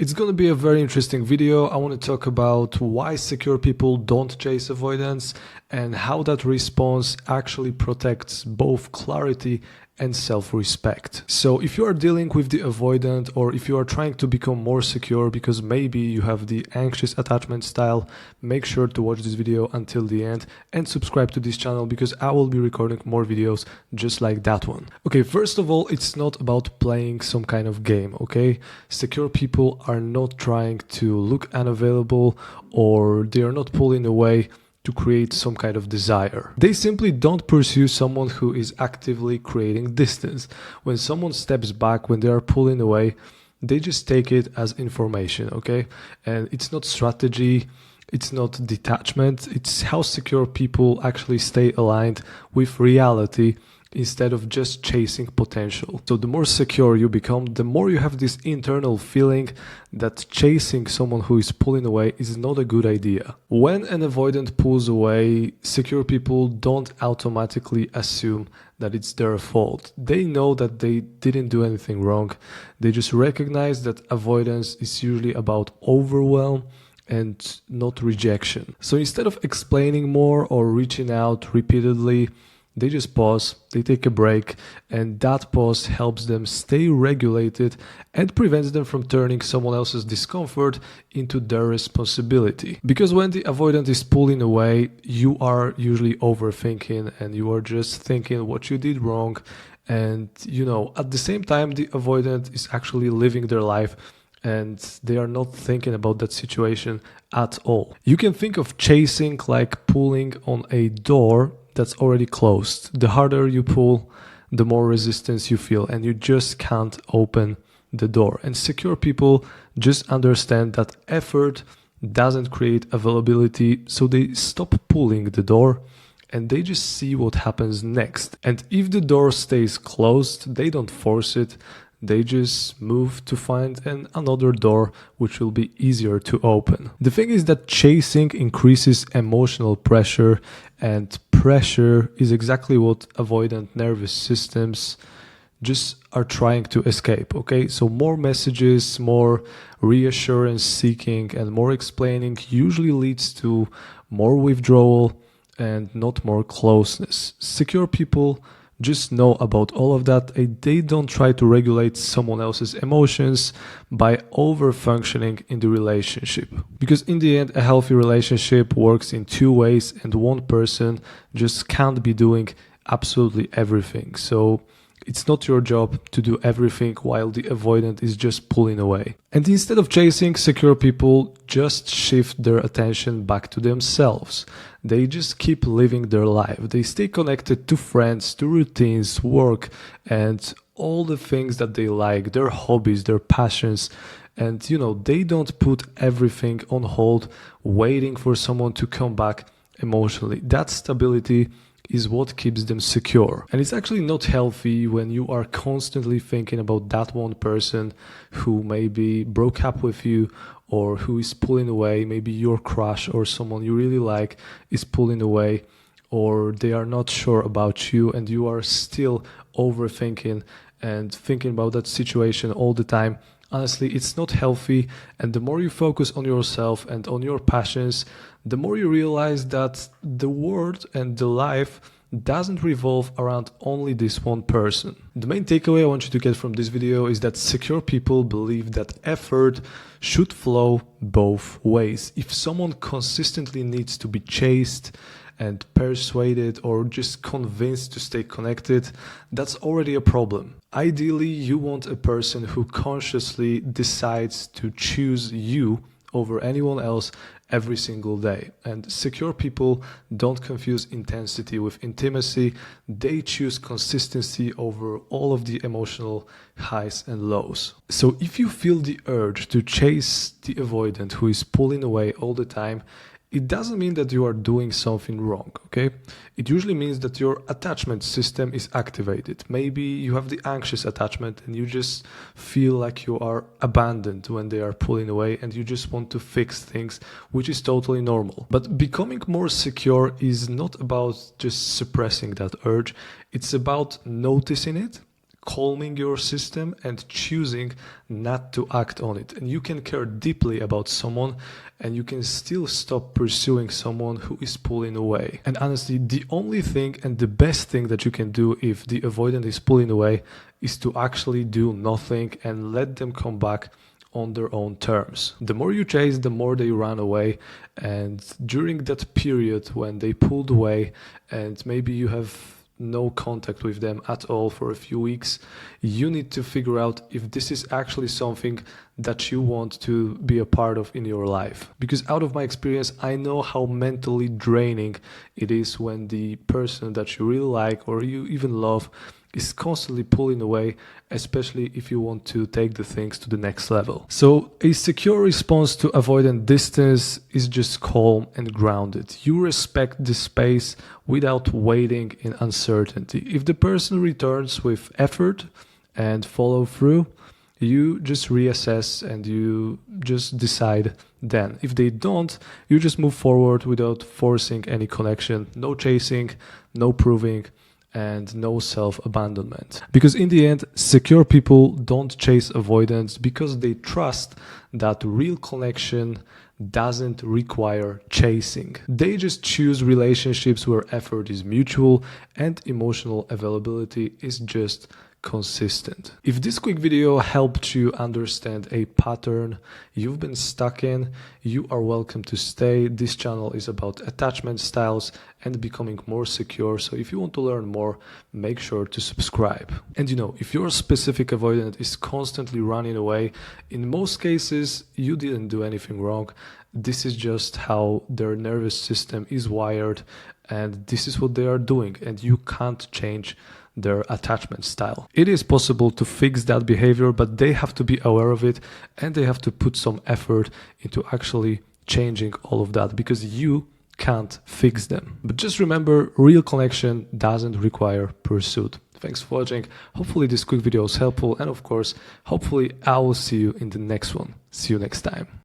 It's going to be a very interesting video. I want to talk about why secure people don't chase avoidance and how that response actually protects both clarity and self-respect. So if you are dealing with the avoidant, or if you are trying to become more secure because maybe you have the anxious attachment style, make sure to watch this video until the end and subscribe to this channel because I will be recording more videos just like that one. Okay, first of all, it's not about playing some kind of game, okay? Secure people are not trying to look unavailable, or they are not pulling away to create some kind of desire. They simply don't pursue someone who is actively creating distance. When someone steps back, when they are pulling away, they just take it as information, okay? And it's not strategy, it's not detachment, it's how secure people actually stay aligned with reality instead of just chasing potential. So the more secure you become, the more you have this internal feeling that chasing someone who is pulling away is not a good idea. When an avoidant pulls away, secure people don't automatically assume that it's their fault. They know that they didn't do anything wrong. They just recognize that avoidance is usually about overwhelm and not rejection. So instead of explaining more or reaching out repeatedly, they just pause, they take a break, and that pause helps them stay regulated and prevents them from turning someone else's discomfort into their responsibility. Because when the avoidant is pulling away, you are usually overthinking and you are just thinking what you did wrong. And at the same time, the avoidant is actually living their life and they are not thinking about that situation at all. You can think of chasing like pulling on a door that's already closed. The harder you pull, the more resistance you feel, and you just can't open the door. And secure people just understand that effort doesn't create availability, so they stop pulling the door and they just see what happens next. And if the door stays closed, they don't force it. They just move to find another door which will be easier to open. The thing is that chasing increases emotional pressure, and pressure is exactly what avoidant nervous systems just are trying to escape, okay? So more messages, more reassurance seeking, and more explaining usually leads to more withdrawal and not more closeness. Secure people just know about all of that, and they don't try to regulate someone else's emotions by over-functioning in the relationship. Because in the end, a healthy relationship works in two ways, and one person just can't be doing absolutely everything. So it's not your job to do everything while the avoidant is just pulling away. And instead of chasing, secure people just shift their attention back to themselves. They just keep living their life. They stay connected to friends, to routines, work, and all the things that they like, their hobbies, their passions. And they don't put everything on hold, waiting for someone to come back emotionally. That stability is what keeps them secure. And it's actually not healthy when you are constantly thinking about that one person who maybe broke up with you or who is pulling away. Maybe your crush or someone you really like is pulling away, or they are not sure about you and you are still overthinking and thinking about that situation all the time. Honestly, it's not healthy, and the more you focus on yourself and on your passions, the more you realize that the world and the life doesn't revolve around only this one person. The main takeaway I want you to get from this video is that secure people believe that effort should flow both ways. If someone consistently needs to be chased and persuaded or just convinced to stay connected, that's already a problem. Ideally, you want a person who consciously decides to choose you over anyone else every single day. And secure people don't confuse intensity with intimacy. They choose consistency over all of the emotional highs and lows. So if you feel the urge to chase the avoidant who is pulling away all the time, it doesn't mean that you are doing something wrong, okay? It usually means that your attachment system is activated. Maybe you have the anxious attachment and you just feel like you are abandoned when they are pulling away and you just want to fix things, which is totally normal. But becoming more secure is not about just suppressing that urge. It's about noticing it, calming your system and choosing not to act on it. And you can care deeply about someone and you can still stop pursuing someone who is pulling away. And honestly, the only thing and the best thing that you can do if the avoidant is pulling away is to actually do nothing and let them come back on their own terms. The more you chase, the more they run away. And during that period when they pulled away and maybe you have no contact with them at all for a few weeks, you need to figure out if this is actually something that you want to be a part of in your life. Because out of my experience, I know how mentally draining it is when the person that you really like or you even love is constantly pulling away, especially if you want to take the things to the next level. So a secure response to avoidant distance is just calm and grounded. You respect the space without waiting in uncertainty. If the person returns with effort and follow through, you just reassess and you just decide then. If they don't, you just move forward without forcing any connection. No chasing, no proving, and no self-abandonment. Because in the end, secure people don't chase avoidance because they trust that real connection doesn't require chasing. They just choose relationships where effort is mutual and emotional availability is just consistent. If this quick video helped you understand a pattern you've been stuck in, you are welcome to stay. This channel is about attachment styles and becoming more secure. So if you want to learn more, make sure to subscribe. And if your specific avoidant is constantly running away, in most cases, you didn't do anything wrong. This is just how their nervous system is wired and this is what they are doing, and you can't change their attachment style. It is possible to fix that behavior, but they have to be aware of it and they have to put some effort into actually changing all of that because you can't fix them. But just remember, real connection doesn't require pursuit. Thanks for watching. Hopefully this quick video was helpful, and of course, hopefully I will see you in the next one. See you next time.